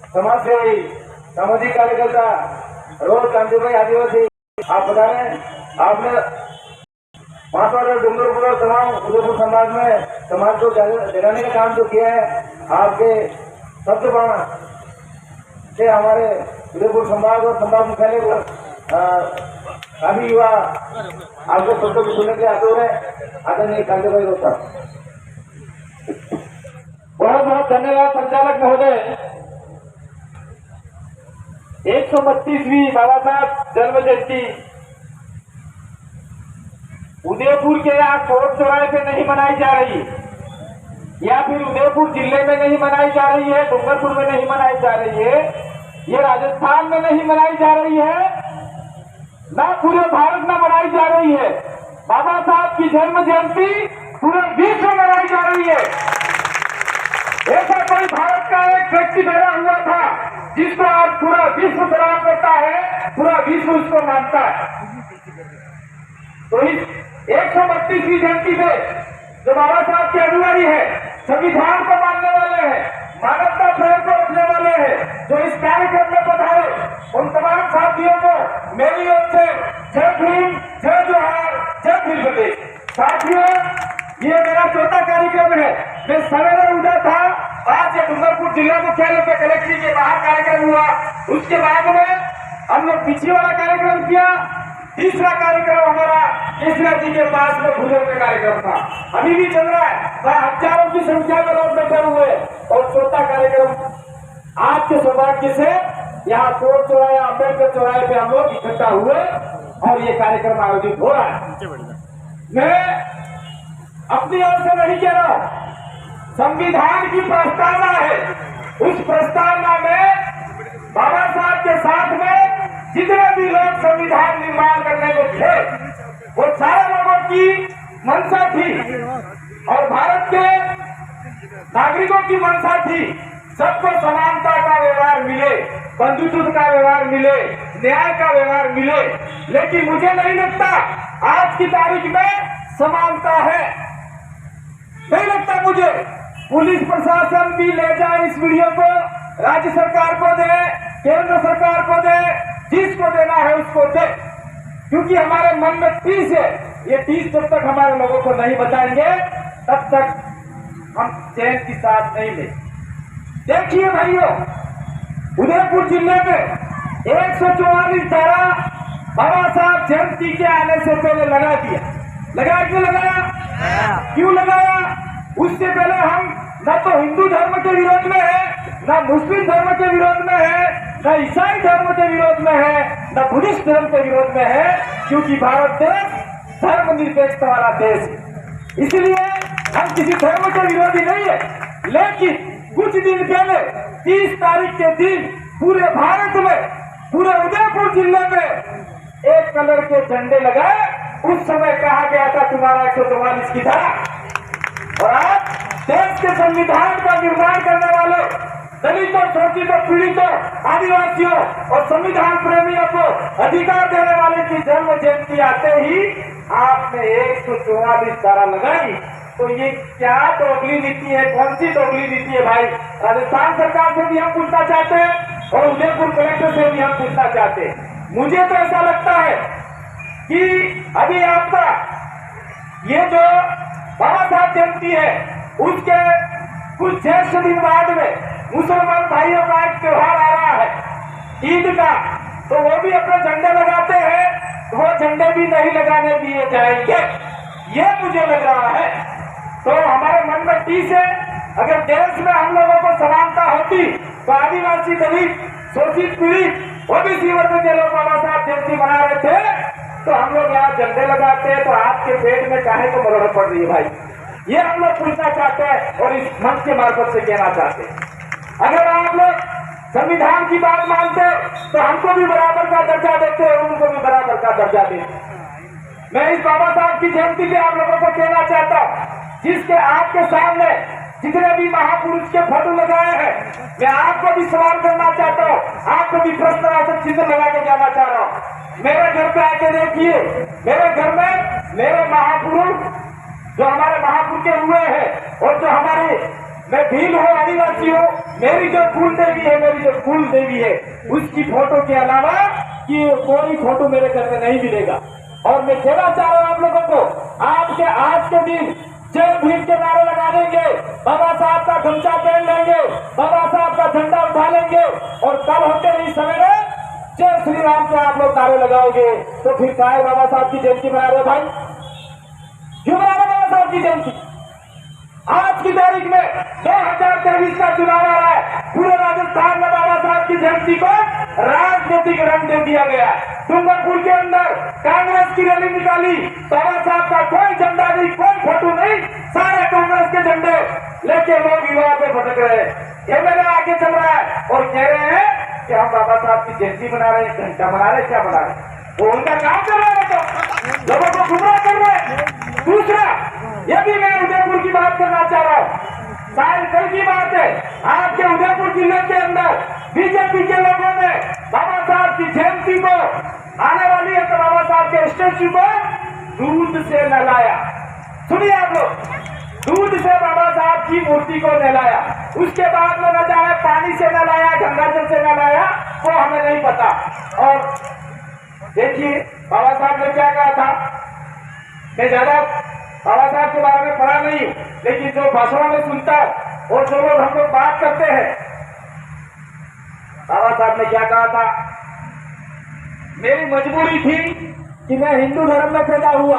समाज सेवी, सामाजिक कार्यकर्ता रोज कांतिभाई आदिवासी, आप बता रहे हैं आपने मासवाड़ा, डूंगरपुर और तमाम उदयपुर समाज में समाज को जगाने का काम जो किया है, आपके शब्द बाणा से हमारे उदयपुर संभाग और संभाग मुख्यालय को काफी युवा आपको शब्दों को सुनने के आतुर है। आदरणीय कांतिभाई रोहता, बहुत बहुत धन्यवाद संचालक महोदय। 132वीं बाबा साहब जन्म जयंती उदयपुर के यहाँ कोट चौराहे पे नहीं मनाई जा रही या फिर उदयपुर जिले में नहीं मनाई जा रही है, डूंगरपुर में नहीं मनाई जा रही है, ये राजस्थान में नहीं मनाई जा रही है, ना पूरे भारत में मनाई जा रही है। बाबा साहब की जन्म जयंती पूरे विश्व में मनाई जा रही है। ऐसा कोई भारत का एक व्यक्ति पैदा हुआ था जिसको आज पूरा विश्व सलाम करता है, पूरा विश्व उसको मानता है। तो इस 132वीं जयंती पे जो बाबा साहब के अनुयायी है, संविधान को मानने वाले हैं, मानवता प्रेम को रखने वाले हैं, जो इस कार्यक्रम में पधारे, उन तमाम साथियों को मेरी ओर से जय भीम, जय जोहार, जय भीम प्रदेश। साथियों, ये मेरा चौथा कार्यक्रम है। मैं सवेरे उठा था, आज ये डूंगरपुर जिला मुख्यालय पे कलेक्ट्री के बाहर कार्यक्रम हुआ, उसके बाद में हम लोग पीछे वाला कार्यक्रम किया। तीसरा कार्यक्रम हमारा कृष्णा जी के पास में भूजन का कार्यक्रम था, अभी भी चल रहा है, हजारों की संख्या में लोग बैठे हुए। और चौथा कार्यक्रम आज के सौभाग्य से यहाँ कोट चौराहे, अम्बेडकर चौराहे पे हम लोग इकट्ठा हुए और ये कार्यक्रम आयोजित हो रहा है। मैं अपनी ओर से नहीं कह रहा, संविधान की प्रस्तावना है, उस प्रस्तावना में बाबा साहब के साथ में जितने भी लोग संविधान निर्माण करने को थे, वो सारे लोगों की मंशा थी और भारत के नागरिकों की मंशा थी, सबको समानता का व्यवहार मिले, बंधुत्व का व्यवहार मिले, न्याय का व्यवहार मिले। लेकिन मुझे नहीं लगता आज की तारीख में समानता है, नहीं लगता मुझे। पुलिस प्रशासन भी ले जाए इस वीडियो को, राज्य सरकार को दे, केंद्र सरकार को दे, जिसको देना है उसको दे, क्योंकि हमारे मन में 30 है। ये 30 जब तक हमारे लोगों को नहीं बताएंगे तब तक हम चैन की सांस नहीं ले। देखिए भाइयों, उदयपुर जिले में 144 धारा बाबा साहब जयंती के आने से पहले लगा दिया। लगाया क्यों लगाया? क्यों लगाया? उससे पहले हम न तो हिंदू धर्म के विरोध में है, न मुस्लिम धर्म के विरोध में है, न ईसाई धर्म के विरोध में है, न बुद्धिस्ट धर्म के विरोध में है, क्योंकि भारत देश धर्मनिरपेक्षता वाला देश है। इसलिए हम किसी धर्म के विरोधी नहीं है। लेकिन कुछ दिन पहले 30 तारीख के दिन पूरे भारत में, पूरे उदयपुर जिले में एक कलर के झंडे लगाए। उस समय कहा गया था तुम्हारा 144 की धारा, और आज देश के संविधान का निर्माण करने वाले दलितों, शोषितों, पीड़ितों, आदिवासियों और संविधान प्रेमियों को अधिकार देने वाले की जन्म जयंती आते ही आपने 144 धारा लगाई। तो ये क्या दोगली नीति है? कौन सी दोगली नीति है भाई? राजस्थान सरकार से भी हम पूछना चाहते हैं और उदयपुर कलेक्टर से भी हम पूछना चाहते हैं। मुझे तो ऐसा लगता है कि अभी आपका ये जो बाबा साहब जयंती है, उसके कुछ 6 दिन बाद में मुसलमान भाइयों का एक त्योहार आ रहा है, ईद का, तो वो भी अपने झंडे लगाते हैं, तो वो झंडे भी नहीं लगाने दिए जाएंगे, ये मुझे लग रहा है। तो हमारे मन में 30 है। अगर देश में हम लोगों को समानता होती तो आदिवासी, दलित, शोषित, पीड़ित, ओबीसी वर्ग के लोग बाबा साहब जयंती मना रहे थे, तो हम लोग यहाँ झंडे लगाते हैं, तो आपके पेट में काहे को मरोड़ पड़ रही है भाई? ये हम लोग पूछना चाहते हैं और इस मंच के मार्फत से कहना चाहते हैं। अगर आप लोग संविधान की बात मानते तो हमको भी बराबर का दर्जा देते और उनको भी बराबर का दर्जा देते। मैं इस बाबा साहब की जयंती पे आप लोगों को कहना चाहता हूँ, जिसके आपके सामने जितने भी महापुरुष के फोटो लगाए हैं, मैं आपको भी सवाल करना चाहता हूँ, आपको भी प्रश्नवाचक चिन्ह लगा के जाना चाह रहा हूँ। मेरे घर पे आके देखिए, मेरे घर में मेरे महापुरुष जो हमारे महापुरुष के हुए हैं और जो हमारे मैं भील हूँ, आदिवासी हूँ, मेरी जो कुल देवी है, मेरी जो कुल देवी है, उसकी फोटो के अलावा कि कोई फोटो मेरे घर में नहीं मिलेगा। और मैं कहना चाह रहा हूँ आप लोगों को, आपके आज के दिन जय भीम के नारे लगा देंगे, बाबा साहब का गमछा पहन लेंगे, बाबा साहब का झंडा उठा लेंगे, और कल होते ही सवेरे जय श्री राम के आप लोग नारे लगाओगे, तो फिर काय बाबा साहब की जयंती मना रहे भाई? क्यों मना रहे बाबा साहब की जयंती? आज की तारीख में 2023 का चुनाव आ रहा है, पूरे राजस्थान में बाबा साहब की जयंती को राजनीतिक रंग दे दिया गया। डूंगरपुर के अंदर कांग्रेस की रैली निकाली, बाबा साहब का कोई झंडा नहीं, कोई फोटो नहीं, सारे कांग्रेस के झंडे लेके लोग युवा पे भटक रहे हैं। ये मेरे आगे चल रहा है और कह रहे हैं कि हम बाबा साहब की जयंती मना रहे हैं, घंटा मना रहे, क्या मना रहे? वो उनका काम कर रहे हैं, तो लोगों को गुमराह कर रहे हैं। दूसरा, ये भी मैं उदयपुर की बात करना चाह रहा हूँ, शायद कल की बात है, आपके उदयपुर जिले के अंदर बीजेपी के लोगों ने बाबा साहब की जयंती को आने वाली है, तो बाबा साहब के स्टेच्यू को दूध से नहलाया। सुनिए आप लोग, दूध से बाबा साहब की मूर्ति को नहलाया, उसके बाद में न जाने पानी से नहलाया, गंगाजल से नहलाया, वो हमें नहीं पता। और देखिए बाबा साहब ने क्या कहा था, मैं ज्यादा बाबा साहब के बारे में पढ़ा नहीं हूं, लेकिन जो भाषणों में सुनता और जो लोग हम लोग बात करते हैं, बाबा साहब ने क्या कहा था, मेरी मजबूरी थी कि मैं हिंदू धर्म में पैदा हुआ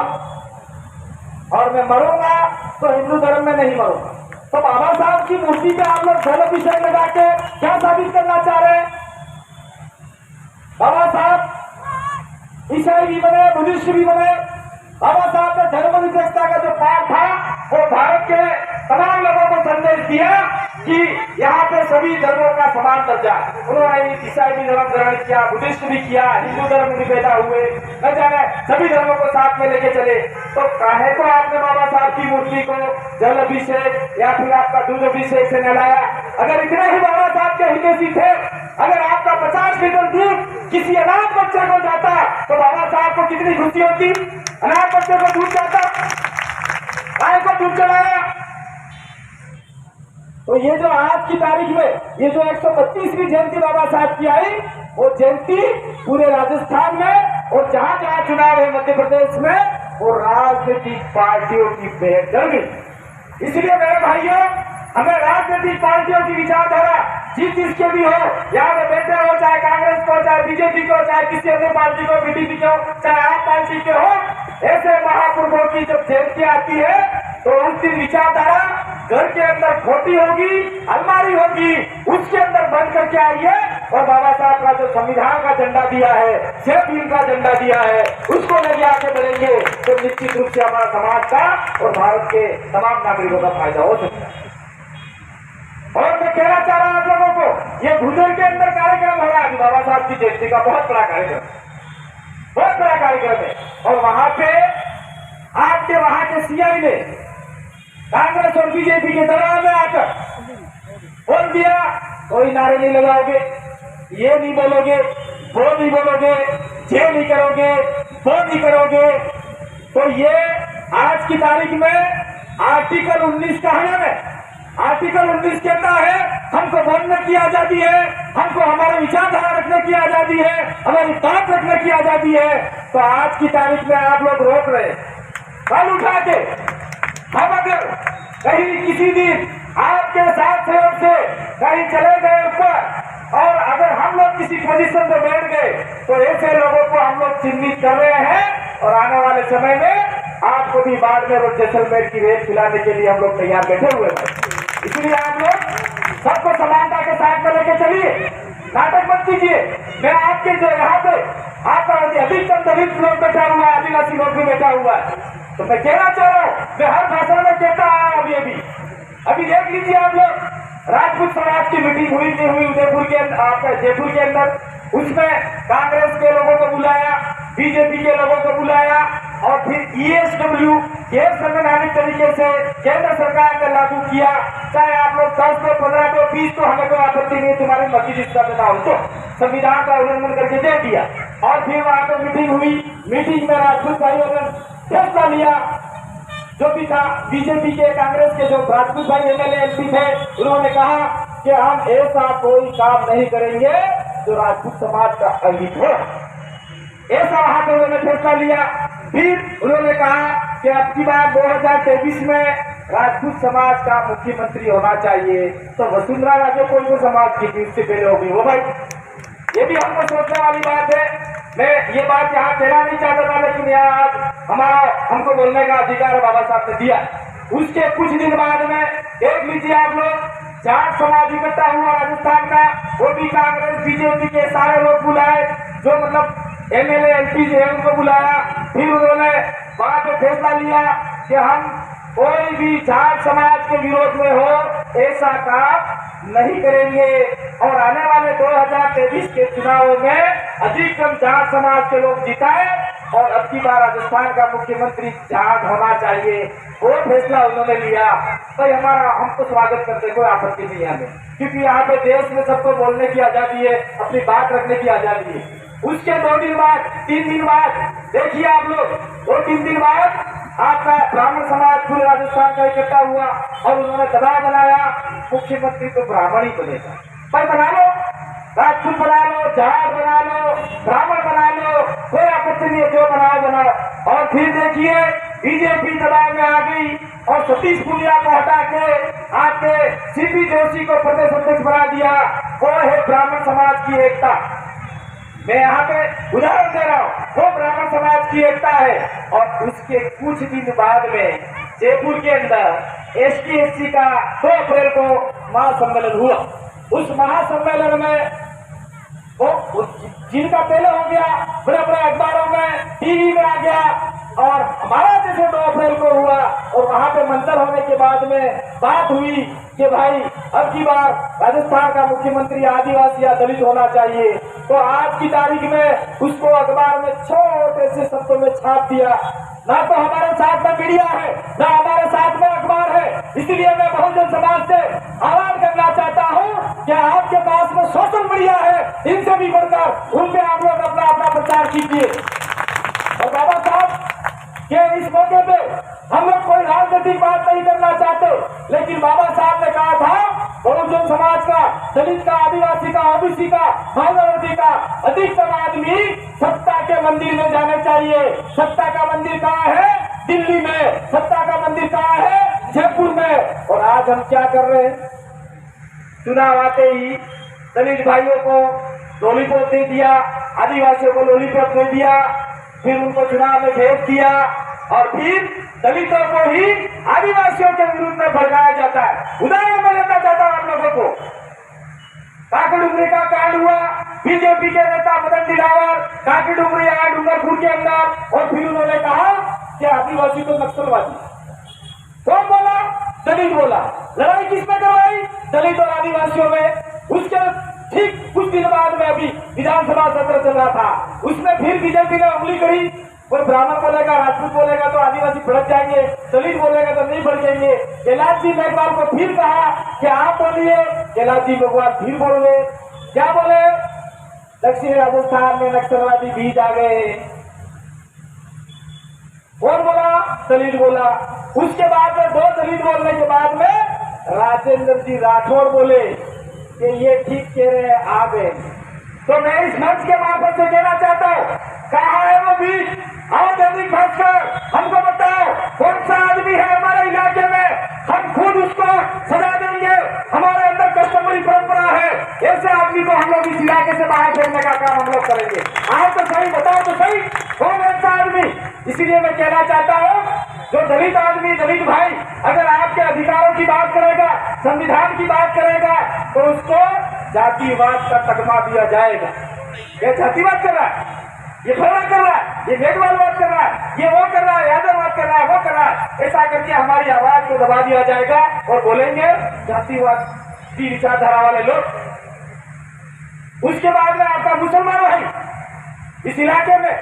और मैं मरूंगा तो हिंदू धर्म में नहीं मरूंगा। तो बाबा साहब की मूर्ति पे आप लोग जल अभिषेक लगा के क्या साबित करना चाह रहे हैं? बाबा साहब ईसाई भी बने, बुद्धिस्ट भी बने, बाबा साहब ने धर्मनिरपेक्षता का जो पाठ था वो भारत के तमाम लोगों को संदेश दिया कि यहाँ पे सभी धर्मों का समान दर्जा। उन्होंने ईसाई भी धर्म ग्रहण किया, बुद्धिस्ट भी किया, हिंदू धर्म भी पैदा हुए, न जाने सभी धर्मों को साथ में लेके चले। तो काहे को आपने बाबा साहब की मूर्ति को जल अभिषेक या फिर आपका दूध अभिषेक से नहलाया? अगर इतने ही बाबा साहब के हितैषी थे, अगर आपका 50 लीटर दूध किसी अनाथ बच्चे को जाता तो बाबा साहब को कितनी खुशी होती? अनाथ बच्चे को दूध जाता, गाय को दूध चलाया। तो ये जो आज की तारीख में ये जो 132वीं जयंती बाबा साहब की आई, वो जयंती पूरे राजस्थान में और जहां जहां चुनाव है मध्य प्रदेश में, वो राजनीतिक पार्टियों की बेहतर गई। इसलिए मेरे भाइयों, हमें राजनीतिक पार्टियों की विचारधारा जिस जिसके भी हो, यहाँ पे बैठे हो, चाहे कांग्रेस को, चाहे बीजेपी को, चाहे किसी अन्य पार्टी को, बीटीपी को, चाहे आप पार्टी के हो, ऐसे महापुरुषों की जब जयंती आती है तो उस दिन विचारधारा घर के अंदर खोटी होगी, अलमारी होगी, उसके अंदर बंद करके आइए और बाबा साहब का जो संविधान का झंडा दिया है, जय भीम का झंडा दिया है, उसको लेके आगे बढ़ेंगे तो निश्चित रूप से हमारा समाज का और भारत के तमाम नागरिकों का फायदा हो सकता है। और मैं कहना चाह रहा हूं आप लोगों को, ये भुजल के अंदर कार्यक्रम हो रहा है बाबा साहब की जयंती का, बहुत बड़ा कार्यक्रम, बहुत बड़ा कार्यक्रम है। और वहां पे आपके वहां के सीएम ने कांग्रेस और बीजेपी के दबाव में आकर बोल दिया, कोई नारे नहीं लगाओगे, ये नहीं बोलोगे, वो नहीं बोलोगे, ये नहीं करोगे, वो नहीं करोगे। तो ये आज की तारीख में आर्टिकल 19 का है, आर्टिकल 19 कहता है हमको बोलने की आजादी है, हमको हमारे विचारधारा रखने की आजादी है, हमारी बात रखने की आजादी है। तो आज की तारीख में आप लोग रोक रहे, कल उठा के हम अगर कहीं किसी दिन आपके साथ सहयोग से कहीं चले गए ऊपर और अगर हम लोग किसी पोजीशन पे बैठ गए तो ऐसे लोगों को हम लोग चिन्हित कर रहे हैं और आने वाले समय में आपको भी बाड़मेर और जैसलमेर की रेत खिलाने के लिए हम लोग तैयार बैठे हुए हैं। इसलिए आप लोग सबको समानता के साथ में लेके चलिए, नाटक मत कीजिए। मैं आपके जो यहाँ पे आपका अधिकतम दलित लोग बैठा हुआ है, आदिवासी लोग भी बैठा हुआ है, तो मैं कहना चाह रहा हूँ, मैं हर भाषण में कहता आया हूँ, अभी देख लीजिए आप लोग, राजपूत समाज की मीटिंग हुई उदयपुर के आपका जयपुर के अंदर, उसमें कांग्रेस के लोगों को बुलाया, बीजेपी के लोगों को बुलाया और फिर ईएसडब्ल्यू गैर संवैधानिक तरीके से केंद्र सरकार ने लागू किया। चाहे आप लोग 10 तो 15 तो 20 तो हमें कोई आपत्ति नहीं, तुम्हारी मर्जी जिसका देना हो, तो संविधान का उल्लंघन करके दे दिया। और फिर वहां पर मीटिंग हुई, मीटिंग में राजपूत भाइयों ने फैसला लिया जो भी था बीजेपी के कांग्रेस के जो राजपूत भाई एमएलए एमपी थे, उन्होंने कहा कि हम ऐसा कोई काम नहीं करेंगे जो राजपूत समाज का अहित हो। ऐसा वहां पे उन्होंने फैसला लिया। फिर उन्होंने कहा कि अब की बार 2023 में राजपूत समाज का मुख्यमंत्री होना चाहिए। तो वसुंधरा राजे कौन से समाज की थी, उससे पहले होगी वो भाई। ये भी हमको सोचने वाली बात है। मैं ये बात यहाँ कहना नहीं चाहता था, लेकिन यहाँ आज हमको बोलने का अधिकार बाबा साहब ने दिया। उसके कुछ दिन बाद में देख लीजिए आप लोग, जाट समाज इकट्ठा हुआ राजस्थान का, वो भी कांग्रेस बीजेपी के सारे लोग बुलाए, जो मतलब एमएलए एमपी है उनको बुलाया। फिर उन्होंने वहां पे फैसला लिया कि हम कोई भी जाट समाज के विरोध में हो ऐसा काम नहीं करेंगे, और आने वाले 2023 के चुनावों में अधिकतम जाट समाज के लोग जिताए, और अब की बार राजस्थान का मुख्यमंत्री जाट होना चाहिए। वो फैसला उन्होंने लिया। तो हमारा हमको स्वागत करते, कोई आपत्ति नहीं है हमें, क्योंकि यहाँ पे देश में सबको बोलने की आजादी है, अपनी बात रखने की आजादी है। उसके 2 दिन बाद 3 दिन बाद देखिए आप लोग, 2-3 दिन बाद आपका ब्राह्मण समाज पूरे राजस्थान का इकट्ठा हुआ, और उन्होंने दबाव बनाया मुख्यमंत्री तो ब्राह्मण ही बनेगा। पर बना लो, राजपूत बना लो, जाट बना लो, ब्राह्मण बना लो, कोई आपत्ति नहीं है, जो बनाओ। और फिर देखिए बीजेपी दबाव में आ गई और सतीश पूनिया को हटा के आपके सीपी जोशी को प्रदेश अध्यक्ष बना दिया। वो है ब्राह्मण समाज की एकता। मैं यहाँ पे उदाहरण दे रहा हूँ, वो ब्राह्मण समाज की एकता है। और उसके कुछ दिन बाद में जयपुर के अंदर ST/SC का 2 अप्रैल को महासम्मेलन हुआ। उस महासम्मेलन में वो जिनका पहले हो गया, बड़े बड़े अखबारों में, टीवी में आ गया, और हमारा जैसे 2 अप्रैल को हुआ, और वहां पे मंथन होने के बाद में बात हुई कि भाई अब की बार राजस्थान का मुख्यमंत्री आदिवासी या दलित होना चाहिए। तो आज की तारीख में उसको अखबार में छोटे से शब्दों में छाप दिया। ना तो हमारे साथ में मीडिया है, ना हमारे साथ में अखबार है। इसलिए मैं बहुजन समाज से आह्वान करना चाहता हूँ कि आपके पास में सोशल मीडिया है, इनसे भी बढ़कर उन पे आप लोग अपना अपना प्रचार कीजिए। और बाबा साहब के इस मौके पे हम लोग कोई राजनीतिक बात नहीं करना चाहते, लेकिन बाबा साहब ने कहा था बहुजन समाज का, दलित का, आदिवासी का, ओबीसी का, माइनॉरिटी का अधिकतम आदमी सत्ता के मंदिर में जाने चाहिए। सत्ता का मंदिर कहाँ है? दिल्ली में। सत्ता का मंदिर कहाँ है? जयपुर में। और आज हम क्या कर रहे हैं? चुनाव आते ही दलित भाइयों को लॉलीपॉप दे दिया, आदिवासियों को लॉलीपॉप दे दिया, फिर उनको चुनाव में भेज दिया, और फिर दलितों को ही आदिवासियों के विरुद्ध में भड़काया जाता है। उदाहरण मैं लेना चाहता हूं आप लोगों को। काकी डुंगरी का कांड हुआ, बीजेपी के नेता मदन दिलावर काकी डुंगरी आए डूंगरपुर के अंदर, और फिर उन्होंने कहा कि आदिवासी तो नक्सलवादी। कौन बोला? दलित बोला। लड़ाई किसने करवाई? दलित और आदिवासियों में। उसके ठीक कुछ दिन बाद में अभी विधानसभा सत्र चल रहा था, उसमें फिर बीजेपी ने उंगली करी। कोई ब्राह्मण बोलेगा, राजपूत बोलेगा तो आदिवासी भड़क जाएंगे, दलित बोलेगा तो नहीं भड़केंगे। कैलाश जी मेघवाल को फिर कहा कि आप बोलिए। कैलाश जी मेघवाल फिर बोले, क्या बोले? दक्षिण राजस्थान में नक्सलवादी बीज आ गए। कौन बोला? दलित बोला। उसके बाद में 2 दलित बोलने के बाद में राजेंद्र जी राठौड़ बोले कि ये ठीक कह रहे हैं, आ गए। तो मैं इस मंच के मार्फत से कहना चाहता हूँ, कहाँ है वो बीज? आओ जल्दी खर्च कर हमको बताओ, कौन सा आदमी है हमारे इलाके में, हम खुद उसको सजा देंगे। हमारे अंदर कस्टमरी परंपरा है, ऐसे आदमी को हम लोग इस इलाके से बाहर फेंकने का काम हम लोग करेंगे। आओ तो सही, बताओ तो सही, कौन ऐसा आदमी? इसीलिए मैं कहना चाहता हूँ, जो दलित आदमी, दलित भाई अगर आपके अधिकारों की बात करेगा, संविधान की बात करेगा, तो उसको जातिवाद का तगमा दिया जाएगा। ये जातिवाद कर रहा है, ये फला कर रहा है, ये मेघवालवाद कर रहा है, ये वो कर रहा है, यादववाद कर रहा है, वो कर रहा है, ऐसा करके हमारी आवाज को दबा दिया जाएगा और बोलेंगे जातिवाद की विचारधारा वाले लोग। उसके बाद में आपका मुसलमान भाई इस इलाके में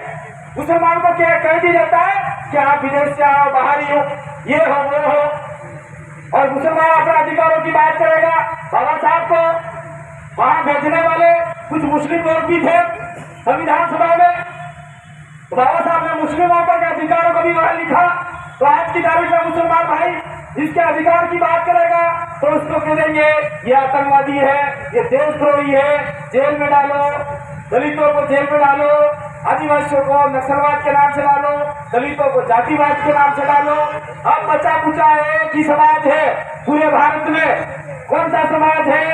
मुसलमान को क्या कह दिया जाता है कि आप विदेश से आओ, बाहरी हो, ये हो, वो हो, और मुसलमान अपने अधिकारों की बात करेगा। बाबा साहब को वहां भेजने वाले कुछ मुस्लिम लोग भी थे संविधान सभा में। बाबा साहब ने मुस्लिमों के अधिकारों को भी वहां लिखा, तो आज की तारीख में मुसलमान भाई जिसके अधिकार की बात करेगा तो उसको कह देंगे ये आतंकवादी है, ये देशद्रोही है, जेल में डालो, दलितों को जेल में डालो, आदिवासियों को नक्सलवाद के नाम से डालो, दलितों को जातिवाद के नाम से डालो। अब बचा कुचा एक ही समाज है पूरे भारत में। कौन सा समाज है?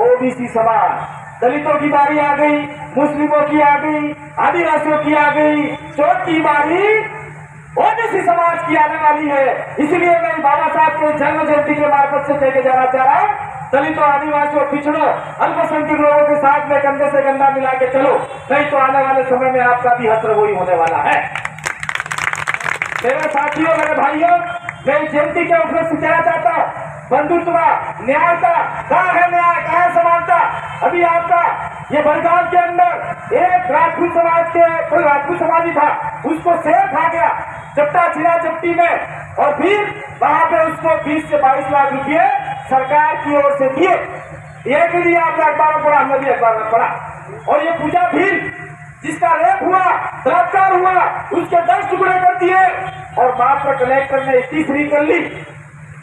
ओबीसी समाज। दलितों की बारी आ गई, मुस्लिमों की आ गई, आदिवासियों की आ गई, चोट की बारी ओबीसी समाज की आने वाली है। इसलिए मैं बाबा साहब के जन्म जयंती के मार्फत से कहके जाना चाह रहा हूँ, दलितों, आदिवासियों, पिछड़ों, अल्पसंख्यक लोगों के साथ में कंधे से कंधा मिला के चलो, नहीं तो आने वाले समय में आपका भी हश्र वही होने वाला है। मेरे साथियों, मेरे भाइयों, मैं इस जयंती के ऊपर से कहना चाहता हूँ, बंधुत्व, न्यायता, कहाँ है न्याय, कहाँ है समानता? अभी आपका ये बड़गांव के अंदर एक राजपूत समाज के कोई राजपूत समाजी था, उसको शेर खा गया चट्टा छिरा चट्टी में, और फिर वहां पे उसको 20 से 22 लाख रुपए सरकार की ओर से दिए। एक लिए आपने अखबार में पढ़ा, हमने भी अखबार में पढ़ा। और ये पूजा भील जिसका रेप हुआ, बलात्कार हुआ, उसके 10 टुकड़े कर दिए और मात्र कलेक्टर ने 30 कर ली।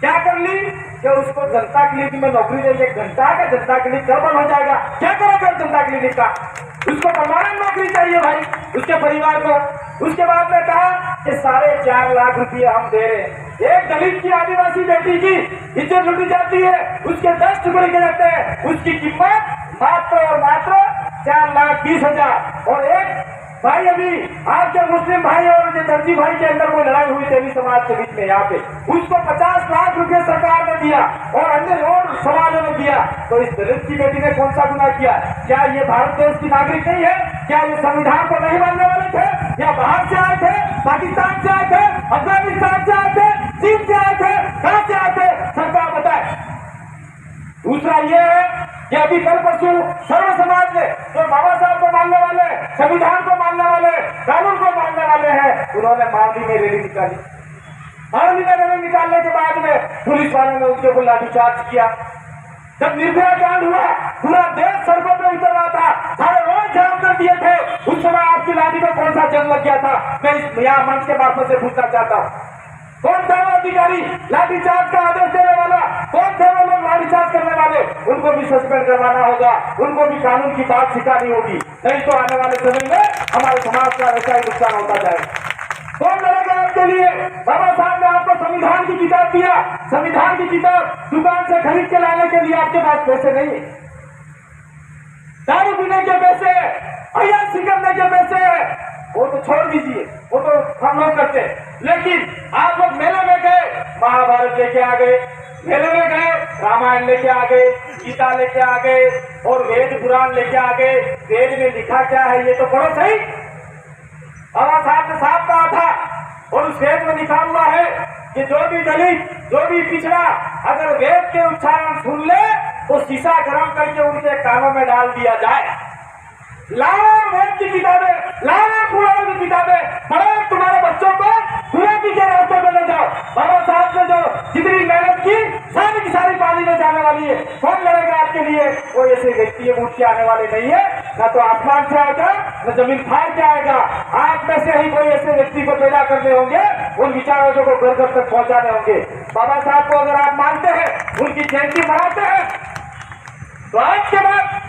क्या कर ली? कि उसको जनता क्लिनिक में नौकरी देंगे। घंटा का जनता क्लिनिक कब बंद हो जाएगा? क्या करोगे जनता क्लिनिक का? उसको परमानेंट नौकरी चाहिए भाई, उसके परिवार को। उसके बाद में कहा कि 4.5 लाख रुपये हम दे रहे हैं। एक दलित की, आदिवासी बेटी की इज्जत लूटी जाती है, उसके 10 टुकड़े के जाते हैं, उसकी कीमत मात्र और मात्र 4,20,000। और एक भाई, अभी आपके मुस्लिम भाई और जो दर्जी भाई के अंदर कोई लड़ाई हुई तेली समाज के बीच में, यहाँ पे उसको 50 लाख रुपए सरकार ने दिया और अन्य और समाजों ने दिया। तो इस दलित की बेटी ने कौन सा गुनाह किया? क्या ये भारत देश की नागरिक नहीं है? क्या ये संविधान को नहीं मानने वाले थे? या बाहर से आए थे, पाकिस्तान से आए थे, अफगानिस्तान से आए थे, चीन से आए थे, कहां से आए थे? सरकार बताए। दूसरा ये है कि अभी कल परसों सर्व समाज ने, जो बाबा साहब को मानने वाले, संविधान को मानने वाले, कानून को मानने वाले हैं, उन्होंने मावली में रैली निकाली। मावली में रैली निकालने के बाद में पुलिस वालों ने उनके ऊपर लाठीचार्ज किया। जब निर्भया कांड हुआ, पूरा देश सड़कों पर उतर रहा था, सारे रोड जाम कर दिए थे। उस समय आपकी लाठी को कौन सा जंग लग गया था? मैं इस यहाँ मंच के मार्फत से पूछना चाहता हूँ, कौन था वो अधिकारी लाठीचार्ज का आदेश देने वाला? कौन थे वो लोग लाठीचार्ज करने वाले? उनको भी सस्पेंड करवाना होगा, उनको भी कानून की बात सिखानी होगी, नहीं तो आने वाले समय में हमारे समाज का ऐसा ही नुकसान होता जाएगा। कौन लड़ेगा आपके लिए? बाबा साहब ने आपको संविधान की किताब दिया, संविधान की किताब दुकान से खरीद के लाने के लिए आपके पास पैसे नहीं है। दारू पीने के पैसे, अय्याशी करने के पैसे, वो तो छोड़ दीजिए, वो तो हम लोग करते। लेकिन आप लोग मेले में गए, महाभारत लेके आ गए, मेले में गए, रामायण लेके आ गए, गीता लेके आ गए और वेद पुराण लेके आ गए। वेद में लिखा क्या है ये तो पढ़ो सही। बाबा साहब ने साफ कहा था और उस वेद में लिखा हुआ है कि जो भी दलित, जो भी पिछड़ा अगर वेद के उच्चारण सुन ले तो शीशा गर्म करके उनके कानों में डाल दिया जाए। लाओ वेद की किताबें, लाओ पुराण की किताबें पढ़ो, तुम्हारे बच्चों को दुनिया के रास्ते में ले जाओ। बाबा साहब ने जो जितनी मेहनत की सारी की सारी पानी में जाने वाली है। कौन लड़ेगा आपके लिए? वो ऐसे व्यक्ति उठ के आने वाले नहीं है, न तो आसमान से आएगा न जमीन फाड़ के आएगा। आप में से ही कोई ऐसे व्यक्ति को पैदा करने होंगे, उन विचारों को घर घर तक पहुंचाने होंगे। बाबा साहब को अगर आप मानते हैं, उनकी जयंती मनाते हैं, तो आज के बाद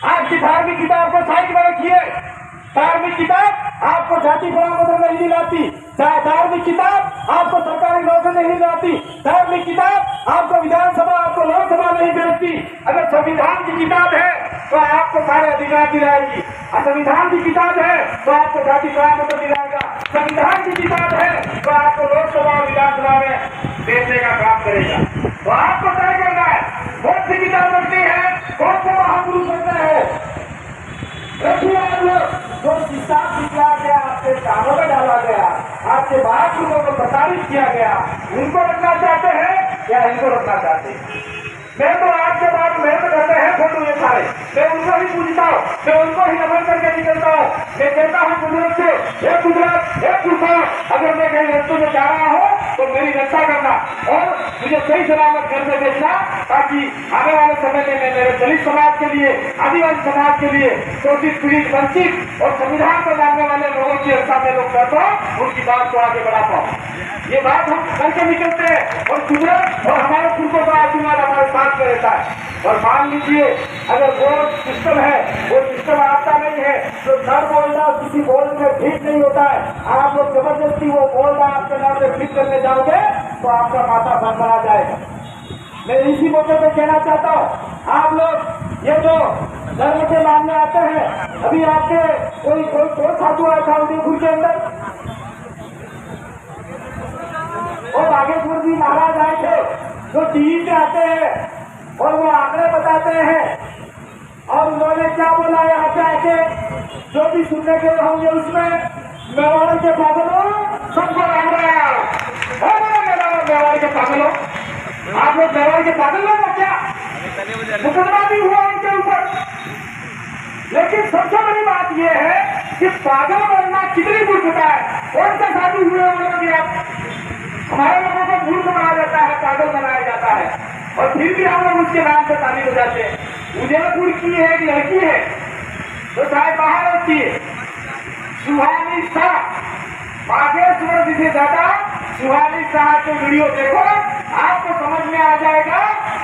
आपकी धार्मिक किताब को साइड में रखिए। धार्मिक किताब आपको जाति प्रमाण नहीं दिलाती, धार्मिक किताब आपको सरकारी नौकरी नहीं दिलाती, धार्मिक किताब आपको विधानसभा, आपको लोकसभा नहीं भेजती। अगर संविधान की किताब है तो आपको सारे अधिकार दिलाएगी, संविधान की किताब है तो आपको जाति प्रमाण दिलाएगा, संविधान की किताब है तो आपको लोकसभा और विधानसभा में भेजने का काम करेगा। तो आपको तय करना है कौन सी किताब रखनी है, कौन सा महापुरुष रखना है। रखिए आप लोग, जो किताब दिखला गया, आपके कानों में डाला गया, आपके बाथरूमों को प्रताड़ित किया गया, उनको रखना चाहते हैं या इनको रखना चाहते हैं? मैं तो आज के बाद मेहनत करते हैं फोटो ये सारे, मैं उनको ही पूछता हूँ। मैं उनको ही नमन करके निकलता हूँ। मैं कहता हूँ कुदरत से, हे कुदरत, हे कुदरत, अगर मैं कहीं रस्तों में जा रहा हूँ तो मेरी रक्षा करना और मुझे सही सलामत घर में भेजना, ताकि आने वाले समय में मैं मेरे दलित समाज के लिए, आदिवासी समाज के लिए, शोषित पीड़ित वंचित और संविधान को मानने वाले लोगों की रक्षा में लोग करता हूँ, उनकी बात को आगे बढ़ा पाऊँ। ये बात हम करके निकलते हैं और कुदरत और हमारे पुरखों का आशीर्वाद हमारे साथ में रहता है। और मान लीजिए अगर वो सिस्टम है, वो सिस्टम आता नहीं है तो सर बोलना किसी बोल में ठीक नहीं होता है। आप लोग जबरदस्ती वो बोलना आपके नाम में ठीक करने जाओगे तो आपका माथा भरभरा जाएगा। मैं इसी मौके पे कहना चाहता हूँ, आप लोग ये जो धर्म के मानने आते हैं, अभी आपके कोई साधु आया था उदयपुर के अंदर, और बागेश्वर जी महाराज आए थे जो टीवी पे आते हैं और वो आंकड़े बताते हैं और उन्होंने क्या बोला यहाँ पे आके, जो भी सुनने के होंगे उसमें, मेवाड़ के पागलों सबको राम राम, मेवाड़ के पागलों, आप लोग मेवाड़ के पागल लोग हो क्या? मुकदमा भी हुआ उनके ऊपर। लेकिन सबसे बड़ी बात यह है कि पागल बनना कितनी मूर्खता है। कौन सा साधु हुए उन्होंने, हमारे लोगों को मूर्ख बनाया जाता है, पागल बनाया जाता है, और फिर भी हम लोग उसके नाम से ताली बजाते हैं। उदयपुर की एक लड़की है तो चाहे बाहर होती है, सुहानी शाह, बागेश्वर जी से ज्यादा सुहानी शाह के वीडियो देखो, आपको समझ में आ जाएगा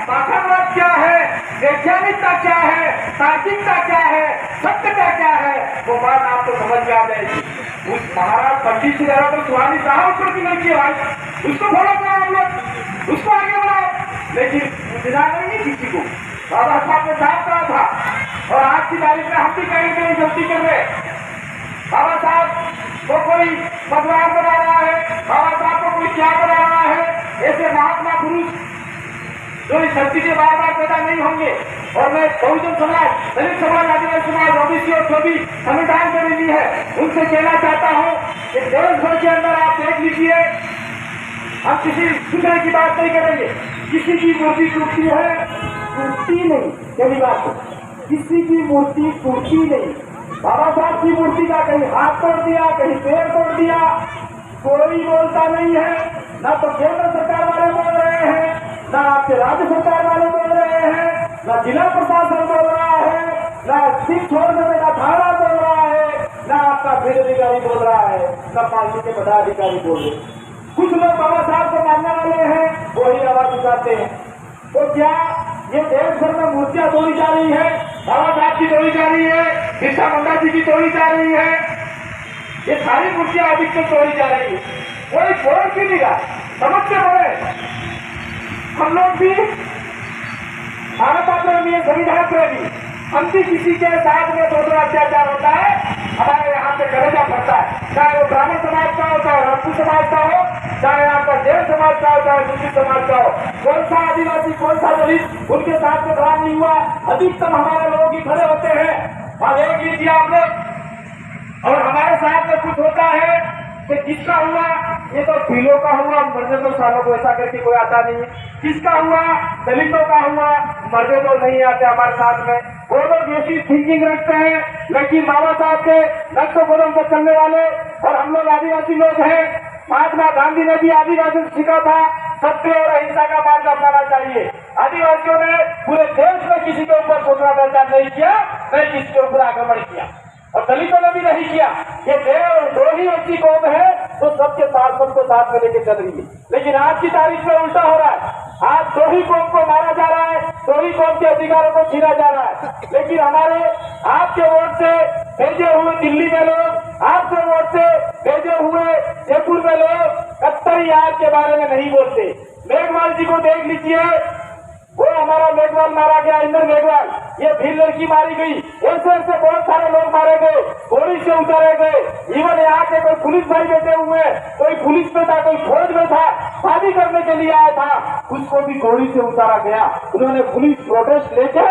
पाखंडवाद क्या है, वैज्ञानिकता क्या है, तार्किकता क्या है, सत्यता क्या है, वो बात आपको समझ में आ जाएगी। उस महाराज पंडित से ज्यादा तो सुहानी शाह ऊपर की लड़की है भाई, उसको फॉलो करो हम लोग, उसको आगे बढ़ाओ। लेकिन पूछना नहीं किसी को, बाबा साहब ने साफ कहा था और आज की तारीख में हम भी कहीं कहीं गलती कर रहे हैं। बाबा साहब को कोई भगवान बना रहा है, बाबा साहब को कोई क्या बना रहा है, ऐसे महात्मा पुरुष जो इस धरती के बार बार पैदा नहीं होंगे। और मैं बहुजन समाज, दलित समाज, आदिवासी समाज, ओबीसी और जो भी संविधान से मिली है, उनसे कहना चाहता हूँ कि देश भर के अंदर आप देख लीजिए, हम किसी दूसरे की बात नहीं करेंगे, किसी की मूर्ति टूटती है, टूटती नहीं, पहली बात, किसी की मूर्ति टूटती नहीं। बाबा साहब की मूर्ति का कहीं हाथ तोड़ दिया, कहीं पैर तोड़ दिया, कोई बोलता नहीं है। ना तो केंद्र सरकार वाले बोल रहे हैं, ना आपके राज्य सरकार वाले बोल रहे हैं, ना जिला प्रशासन बोल रहा है, ना सिख छोड़ने में ना थाना बोल रहा है, ना आपका फील्ड अधिकारी बोल रहा है, ना पार्टी के पदाधिकारी बोल रहे हैं। कुछ लोग बाबा साहब को मानने वाले हैं, वही आवाज उठाते हैं। तो क्या ये देश भर में मूर्तियां तोड़ी जा रही है, बाबा साहब की तोड़ी जा रही है, बिरसा मुंडा जी की तोड़ी जा रही है, ये सारी मूर्तियां अभी तक तोड़ी जा रही है, कोई बोल क्यों नहीं रहा? समझते बोले हम लोग भी मानवता प्रेमी, संविधान प्रेमी, हम भी किसी के साथ में दूसरा अत्याचार होता है हमारे यहाँ पे कलेजा फटता है, चाहे वो ब्राह्मण समाज का हो, चाहे राजपूत समाज का हो, चाहे आपका जैन समाज का हो, चाहे मुस्लिम समाज का हो, कौन सा आदिवासी, कौन सा दलित उनके साथ में खड़ा नहीं हुआ। अधिकतम हमारे लोग ही खड़े होते हैं। और देख लीजिए आप लोग, और हमारे साथ में कुछ होता है कि किसका हुआ, ये तो भीलों का हुआ, मरने तो सालों को ऐसा करके कोई आता नहीं है। किसका हुआ, दलितों का हुआ, मरने तो नहीं आते हमारे साथ में। वो लोग ऐसी थिंकिंग रखते हैं, लेकिन बाबा साहब के नक्शे कदम पर चलने वाले, और हम लोग आदिवासी लोग हैं। महात्मा गांधी ने भी आदिवासी को सीखा था सत्य और अहिंसा का मार्ग अपनाना चाहिए। आदिवासियों ने पूरे देश में किसी के ऊपर घोषणा पहचान नहीं किया, नहीं किसी के ऊपर आक्रमण किया, और दलितों ने भी नहीं किया। ये दो ही ऐसी कौम है तो सबके साथ, सबको साथ में लेके चल रही है। लेकिन आज की तारीख में उल्टा हो रहा है, आज दो ही कौम को मारा जा रहा है, दो ही कौम के अधिकारों को छीना जा रहा है। लेकिन हमारे आपके वोट से भेजे हुए दिल्ली में लोग, आपके वोट से भेजे हुए जयपुर में लोग कत्तई यार के बारे में नहीं बोलते। मेघवाल जी को देख लीजिए, वो हमारा मेघवाल मारा गया, इंद्र मेघवाल, ये भी लड़की मारी गई, ऐसे ऐसे बहुत सारे लोग मारे गए, गोली से उतारे गए। इवन यहाँ के कोई पुलिस भाई बैठे हुए, कोई पुलिस में था, कोई फौज में था, शादी करने के लिए आया था, उसको भी गोली से उतारा गया। उन्होंने पुलिस प्रोटेस्ट लेके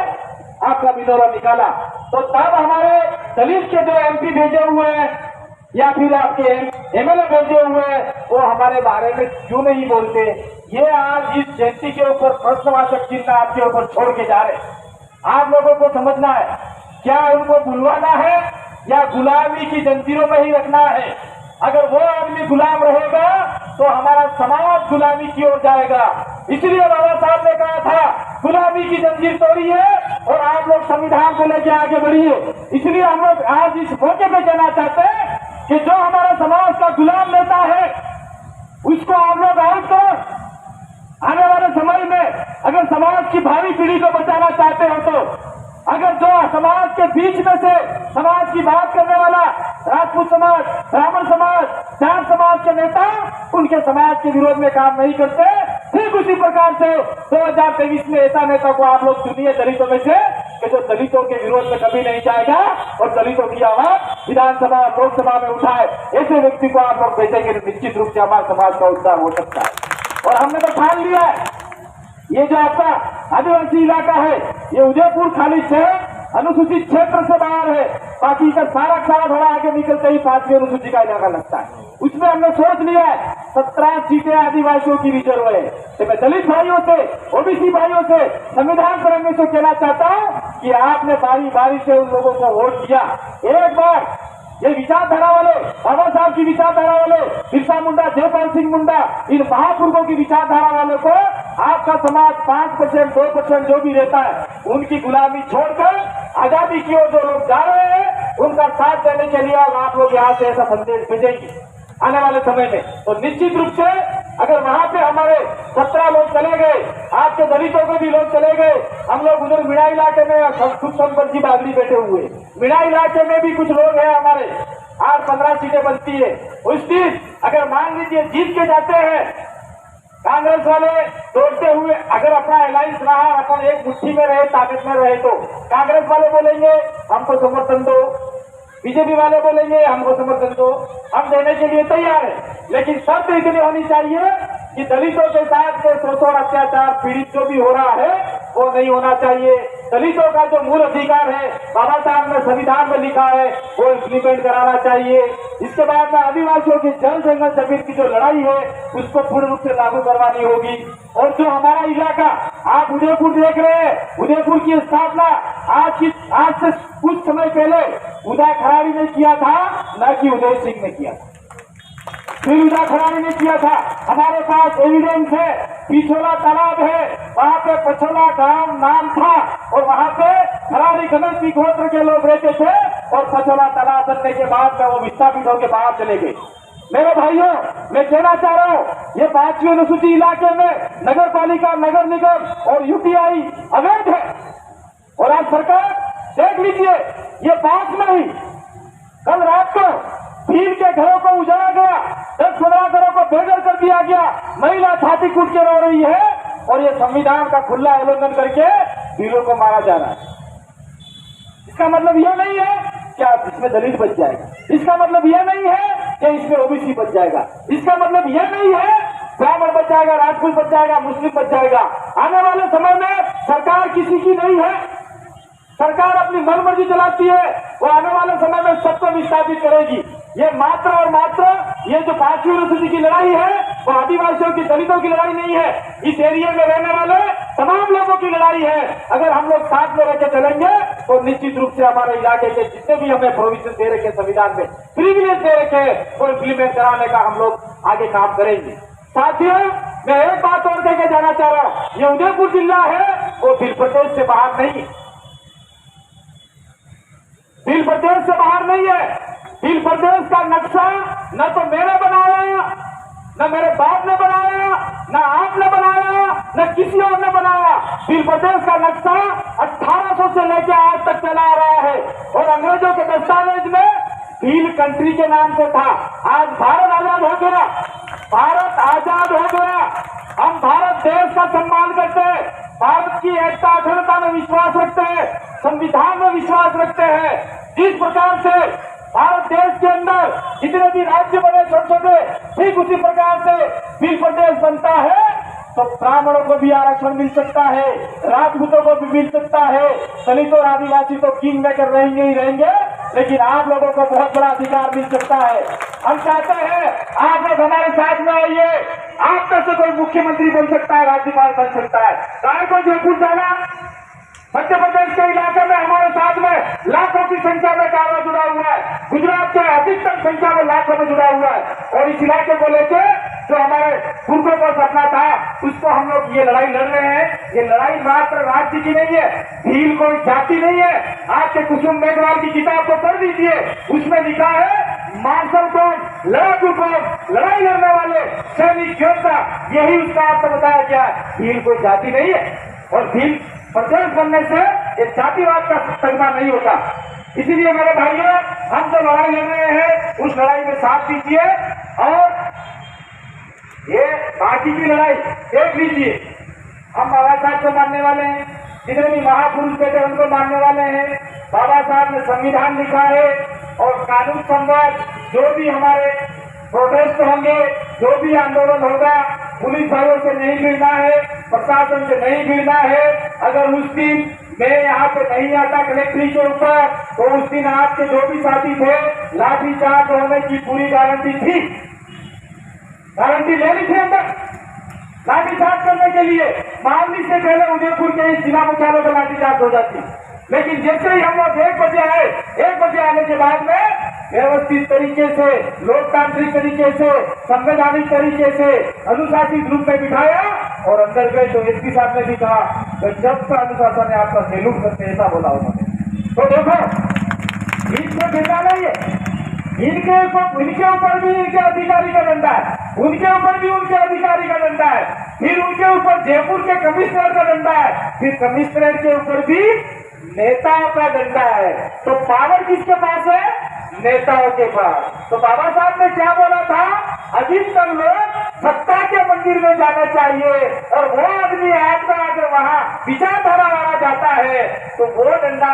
आपका बिदौरा निकाला। तो तब हमारे दलित के जो एमपी भेजे हुए हैं या फिर आपके एमएलए भेजे हुए हैं, वो हमारे बारे में क्यों नहीं बोलते? ये आज इस जयंती के ऊपर प्रश्नवाचक चिन्ह आपके ऊपर छोड़ के जा रहे। आप लोगों को समझना है क्या उनको बुलवाना है या गुलामी की जंजीरों में ही रखना है? अगर वो आदमी गुलाम रहेगा तो हमारा समाज गुलामी की ओर जाएगा। इसलिए बाबा साहब ने कहा था गुलामी की जंजीर तोड़िए और आप लोग संविधान को लेकर आगे बढ़िए। इसलिए हम लोग आज इस मौके पे कहना चाहते हैं कि जो हमारा समाज का गुलाम नेता है उसको आप लोग आउट करो। आने वाले समय में अगर समाज की भावी पीढ़ी को बचाना चाहते हो तो अगर जो समाज के बीच में से समाज की बात करने वाला राजपूत समाज, ब्राह्मण समाज, जाट समाज के नेता उनके समाज के विरोध में काम नहीं करते, ठीक उसी प्रकार से 2023 में ऐसा नेता को आप लोग चुनिए दलितों में से कि जो दलितों के विरोध में कभी नहीं जाएगा और दलितों की आवाज विधानसभा और लोकसभा में उठाए। ऐसे व्यक्ति को आप लोग भेजेंगे तो निश्चित रूप से हमारे समाज का उद्धार हो सकता है। और हमने तो ठान लिया है, ये जो आपका आदिवासी इलाका है ये उदयपुर खाली शहर अनुसूचित क्षेत्र से बाहर है, बाकी का सारा थोड़ा आगे निकलते ही 5वीं अनुसूची का इलाका लगता है। उसमें हमने सोच लिया है 17 सीटें आदिवासियों की रिजर्व है। तो मैं दलित भाइयों से, ओबीसी भाइयों से, संविधान प्रेमियों से कहना चाहता हूँ कि आपने बारी बारी से उन लोगों को वोट दिया। एक बार ये विचारधारा वाले, बाबा साहब की विचारधारा वाले, बिरसा मुंडा, जयपाल सिंह मुंडा, इन महापुरुषों की विचारधारा वालों को आपका समाज 5%, 2% जो भी रहता है उनकी गुलामी छोड़कर आजादी की ओर जो लोग जा रहे हैं उनका साथ देने के लिए आप लोग यहाँ से ऐसा संदेश भेजेंगे आने वाले समय में। तो निश्चित रूप से अगर वहाँ पे हमारे 17 लोग चले गए, आपके दलितों के भी लोग चले गए, हम लोग उधर मिड़ा इलाके में खुद संपत जी बागड़ी बैठे हुए, मिड़ा इलाके में भी कुछ लोग हैं हमारे, 8-15 सीटें बनती है। उस दिन अगर मान लीजिए जीत के जाते हैं कांग्रेस वाले तोड़ते हुए, अगर अपना अलायंस रहा, अपन एक मुट्ठी में रहे, ताकत में रहे, तो कांग्रेस वाले बोलेंगे हमको समर्थन दो, बीजेपी वाले बोलेंगे हमको समर्थन दो, हम देने के लिए तैयार है। लेकिन शर्त इतनी होनी चाहिए कि दलितों के साथ के शोषण, अत्याचार, पीड़ित जो भी हो रहा है वो नहीं होना चाहिए। दलितों का जो मूल अधिकार है बाबा साहब ने संविधान में लिखा है वो इम्प्लीमेंट कराना चाहिए। इसके बाद में आदिवासियों की जल जंगल जमीन की जो लड़ाई है उसको पूर्ण रूप से लागू करवानी होगी। और जो हमारा इलाका आप उदयपुर देख रहे हैं, उदयपुर की स्थापना आज से कुछ समय पहले उदय खराड़ी ने किया था, न कि उदय सिंह ने किया था। फिर उदय खराड़ी ने किया था। हमारे पास एविडेंस है, पिछोला तालाब है, वहाँ पे पछोला गांव नाम था और वहाँ पे खराड़ी गणेश गोत्र के लोग रहते थे और पछोला तालाब बनने के बाद में वो विस्थापित होकर बाहर चले गए। मेरे भाइयों, मैं कहना चाह रहा हूँ ये 5वीं अनुसूची इलाके में नगर पालिका, नगर निगम और यूटीआई अवैध है। और आज सरकार देख लीजिए, ये पास में ही कल रात को भील के घरों को उजाड़ा गया, 10-15 घरों को बेघर कर दिया गया, महिला छाती कूट के रो रही है और ये संविधान का खुला उल्लंघन करके भीलों को मारा जा रहा है। इसका मतलब यह नहीं है क्या इसमें दलित बच जाएगा, इसका मतलब यह नहीं है कि इसमें ओबीसी बच जाएगा, इसका मतलब यह नहीं है ब्राह्मण बच जाएगा, राजपूत बच जाएगा, मुस्लिम बच जाएगा। आने वाले समय में सरकार किसी की नहीं है, सरकार अपनी मनमर्जी चलाती है, वो आने वाले समय में सबको विस्थापित करेगी। ये मात्र और मात्र ये जो 5वीं अनुसूची की लड़ाई है वो आदिवासियों की, दलितों की लड़ाई नहीं है, इस एरिया में रहने वाले तमाम लोगों की लड़ाई है। अगर हम लोग साथ में रहकर चलेंगे तो निश्चित रूप से हमारे इलाके के जितने भी हमें प्रोविजन दे रखे, संविधान में प्रिविलेज दे रखे, वो इम्प्लीमेंट कराने का हम लोग आगे काम करेंगे। साथियों, मैं एक बात और कहकर जाना चाह रहा हूँ, ये उदयपुर जिला है वो भील प्रदेश से बाहर नहीं है, भील प्रदेश से बाहर नहीं है। भील प्रदेश का नक्शा न तो मैंने बनाया, न मेरे बाप ने बनाया, न आपने बनाया, न किसी और ने बनाया। भील प्रदेश का नक्शा 1800 से लेकर आज तक चला आ रहा है और अंग्रेजों के दस्तावेज में भील कंट्री के नाम से था। आज भारत आजाद हो गया, भारत आजाद हो गया, हम भारत देश का सम्मान करते हैं, भारत की एकता अखंडता में विश्वास रखते हैं, संविधान में विश्वास रखते हैं। जिस प्रकार से भारत देश के अंदर जितने भी राज्य बने छोटे-छोटे, ठीक उसी प्रकार से भील प्रदेश बनता है तो ब्राह्मणों को भी आरक्षण मिल सकता है, राजपूतों को भी मिल सकता है, दलित और आदिवासी तो किंग मेकर रहेंगे ही रहेंगे, लेकिन आप लोगों को बहुत बड़ा अधिकार मिल सकता है। हम चाहते हैं आप लोग हमारे साथ में आइए, आप में से कोई मुख्यमंत्री बन सकता है, राज्यपाल बन सकता है। चाहे कोई जयपुर जाना, मध्य प्रदेश के इलाके में हमारे साथ में संख्या में कांवड़ जुड़ा हुआ है, गुजरात के अधिकतम संख्या में लाखों में जुड़ा हुआ है। और इस इलाके को लेके जो हमारे पूर्वों का सपना था, उसको हम लोग ये लड़ाई लड़ रहे हैं। ये लड़ाई मात्र राज्य की नहीं है, भील कोई जाति नहीं है। आपके कुसुम मेघवाल की किताब को पढ़ दीजिए, उसमें लिखा है मार्शल कौन, लड़ाकू कौन, लड़ाई लड़ने वाले सैनिक योद्धा, यही उसका आपको बताया गया है। भील कोई जाति नहीं है, और भील प्रदेश बनने से एक जातिवाद का तगमा नहीं होता। इसीलिए मेरे भाइयों, हम जो लड़ाई लड़ रहे हैं उस लड़ाई में साथ दीजिए। और ये बाकी की लड़ाई देख लीजिए, हम बाबा साहब को मानने वाले हैं, जितने भी महापुरुष बैठे उनको मानने वाले हैं। बाबा साहब ने संविधान लिखा है, और कानून संवाद जो भी हमारे प्रोटेस्ट होंगे, जो भी आंदोलन होगा, पुलिस भाइयों से नहीं भिड़ना है, प्रशासन से नहीं भिड़ना है। अगर उस दिन मैं यहाँ पे नहीं आता कलेक्ट्री के ऊपर, तो उस दिन आपके जो भी साथी थे लाठीचार्ज होने की पूरी गारंटी थी, गारंटी ले ली थी अंदर लाठीचार्ज करने के लिए। मामली से पहले उदयपुर के इस जिला मुख्यालय पर लाठीचार्ज हो जाती, लेकिन जैसे ही हम लोग 1 बजे आए, 1 बजे आने के बाद में व्यवस्थित तरीके से, लोकतांत्रिक तरीके से, संवैधानिक तरीके से, अनुशासित रूप में बिठाया और अंदर गए। तो एसपी साहब ने भी कहा जब का अनुशासन है आपका सैल्यूट करते, ऐसा बोला उन्होंने। तो देखो, इसमें गिरना नहीं है, इनके ऊपर भी इनके अधिकारी का डंडा है, उनके ऊपर भी उनके अधिकारी का डंडा है, फिर उनके ऊपर जयपुर के कमिश्नर का डंडा है, फिर कमिश्नरेट के ऊपर भी नेताओं का डंडा है। तो पावर किसके पास है? नेताओं के पास। तो बाबा साहब ने क्या बोला था? अधिकतम लोग सत्ता के मंदिर में जाना चाहिए, और वो आदमी आपका अगर वहाँ विचारधारा वाला जाता है तो वो डंडा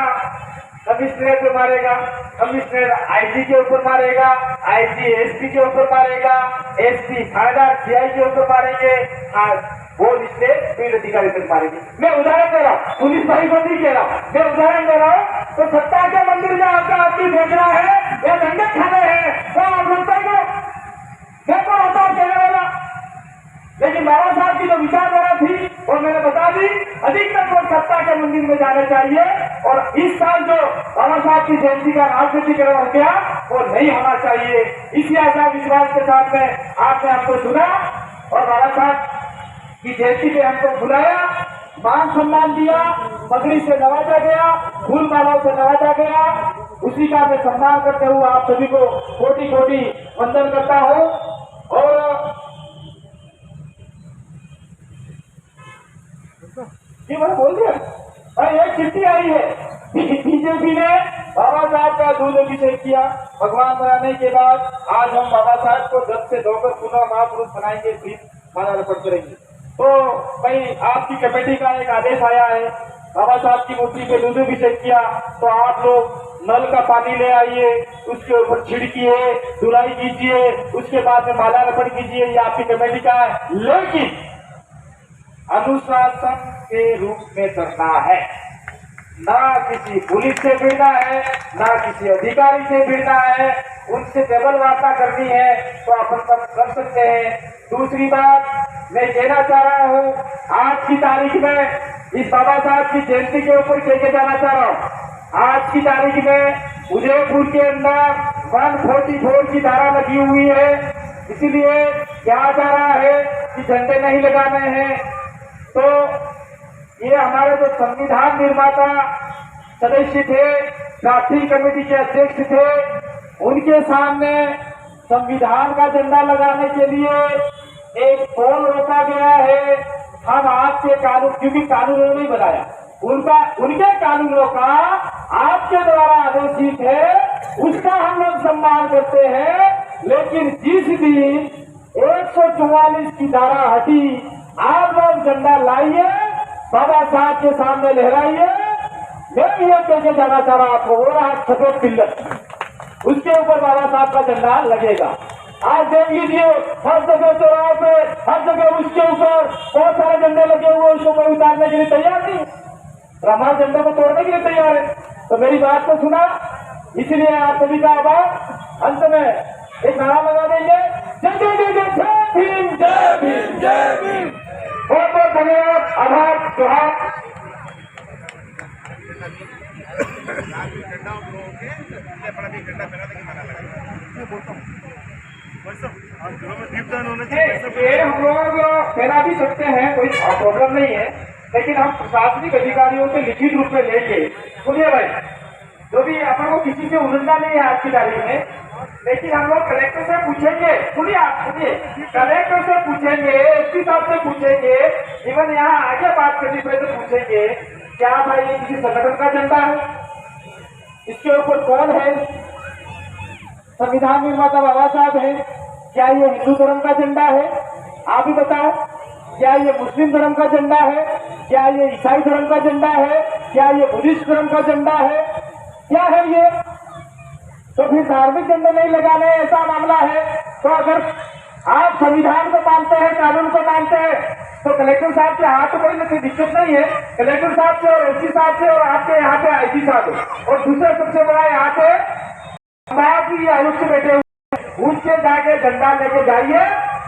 कमिश्नर पे मारेगा, कमिश्नर आईजी के ऊपर मारेगा, आईजी एसपी के ऊपर मारेगा, एसपी थानेदार सीआई के ऊपर मारेंगे, वो रिश्ते फील्ड अधिकारी तक मारेंगे। मैं उदाहरण दे रहा हूँ, पुलिस भाई को नहीं कह रहा हूँ, मैं उदाहरण दे रहा हूँ। तो सत्ता के मंदिर में आपका आदमी भेजना है या दंडे खाने हैं, तो आप जनता को देखो होता कहने वाला। लेकिन बाबा साहब की जो विचारधारा थी वो मैंने बता दी, अधिकतम लोग सत्ता के मंदिर में जाना चाहिए। और इस साल जो बाबा साहब की जयंती का राजनीतिकरण हो गया वो नहीं होना चाहिए। इसी आशा विश्वास के साथ में आपने हमको सुना और बाबा साहब की जयंती पे हमको बुलाया, मान सम्मान दिया, पगड़ी से नवाजा गया, फूल मालाओं से नवाजा गया। उसी का मैं सम्मान करते हुए आप सभी को कोटि कोटि वंदन करता हूँ। और ये मैंने बोल दिया। और एक चिट्ठी आई है, बीजेपी ने बाबा साहब का दूध अभिषेक किया। भगवान बनाने के बाद आज हम बाबा साहब को 10 से धोकर पुनः महापुरुष बनाएंगे, फिर माल्यार्पण करेंगे। तो भाई आपकी कमेटी का एक आदेश आया है, बाबा साहब की मूर्ति पे दूध अभिषेक किया, तो आप लोग नल का पानी ले आइए, उसके ऊपर छिड़किए, धुलाई कीजिए, उसके बाद में माल्यार्पण कीजिए। ये आपकी कमेटी का है, लेकिन अनुशासन के रूप में करना है, ना किसी पुलिस से भिड़ना है, ना किसी अधिकारी से भिड़ना है। उनसे डबल वार्ता करनी है तो अपन सब कर सकते हैं। दूसरी बात मैं कहना चाह रहा हूँ, आज की तारीख में इस बाबा साहब की जयंती के ऊपर कह जाना चाह रहा हूँ। आज की तारीख में उदयपुर के अंदर 144 की धारा लगी हुई है, इसीलिए कहा जा रहा है कि झंडे नहीं लगाने हैं। तो ये हमारे जो संविधान निर्माता सदस्य थे, ड्राफ्टिंग कमेटी के अध्यक्ष थे, उनके सामने संविधान का झंडा लगाने के लिए एक पोल रोका गया है। हम आपके कानून, क्योंकि कानूनों ने बनाया, उनके कानूनों का आपके द्वारा आदेशित है, उसका हम लोग सम्मान करते हैं। लेकिन जिस दिन 144 की धारा हटी, आप लोग झंडा लाइए, बाबा साहब के सामने लहराइए। मैं ये कह के जाना चाह रहा आपको, वो रहा सफेद पिल्लर, उसके ऊपर बाबा साहब का झंडा लगेगा। आज देख लीजिए, हर जगह चौराहे पे, हर जगह उसके ऊपर बहुत सारे झंडे लगे हुए, उसको कोई उतारने के लिए तैयार नहीं, हमारे झंडे को तोड़ने के लिए तैयार है। तो मेरी बात को सुना, इसलिए आप सभी का आभार। अंत में एक नारा लगा देंगे, जय जय जय जय जय भीम, जय भीम, जय भीम। बहुत बहुत धन्यवाद, आभार, जोहार। झंडा हम लोगों के अपना भी झंडा फहरा देंगे मना लगा मैं बोलता हूँ बस आज घरों में दीपदान होना चाहिए ये हम लोग फैला भी सकते हैं, कोई प्रॉब्लम नहीं है, लेकिन हम प्रशासनिक अधिकारियों से लिखित रूप में लेंगे। सुनिए भाई, जो भी अपन को किसी से उलझना नहीं है आज की तारीख में, लेकिन हम लोग कलेक्टर से पूछेंगे। सुनिए आप, सुनिए, कलेक्टर से पूछेंगे, एसपी साहब से पूछेंगे, इवन यहाँ आगे बात करने पे तो पूछेंगे क्या भाई ये किसी संगठन का झंडा है, इसके ऊपर कौन है, संविधान निर्माता बाबा साहब है, क्या ये हिंदू धर्म का झंडा है, आप ही बताओ, क्या ये मुस्लिम धर्म का झंडा है, क्या ये ईसाई धर्म का झंडा है, क्या ये बुद्धिस्ट धर्म का झंडा है, क्या है ये? तो फिर धार्मिक झंडे नहीं लगाने ऐसा मामला है। तो अगर आप संविधान को मानते हैं, कानून को मानते हैं, तो कलेक्टर साहब के हाथ कोई दिक्कत नहीं है। कलेक्टर साहब से और एसपी साहब से और आपके यहाँ पे आईजी साहब और दूसरा सबसे बड़ा यहाँ पे की आयुक्त बैठे हुए, उनसे जाके झंडा लेके जाइए,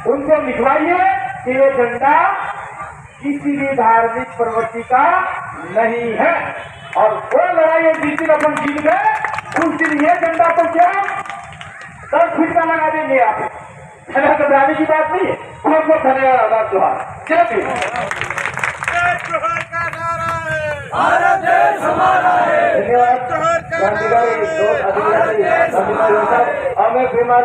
उनसे लिखवाइए कि ये झंडा किसी भी धार्मिक प्रवृत्ति का नहीं है। और वो लड़ाई जिस दिन अपन जीत गए, उस दिन ये झंडा तो क्या 10 फीट का लगा देंगे आप। है घबराने की बात नहीं है। बहुत बहुत धन्यवाद, आदाब जोहार, जय भीम। भारत देश हमारा है। धन्यवाद क्रांतिकारी लोक अधिकारी और मैं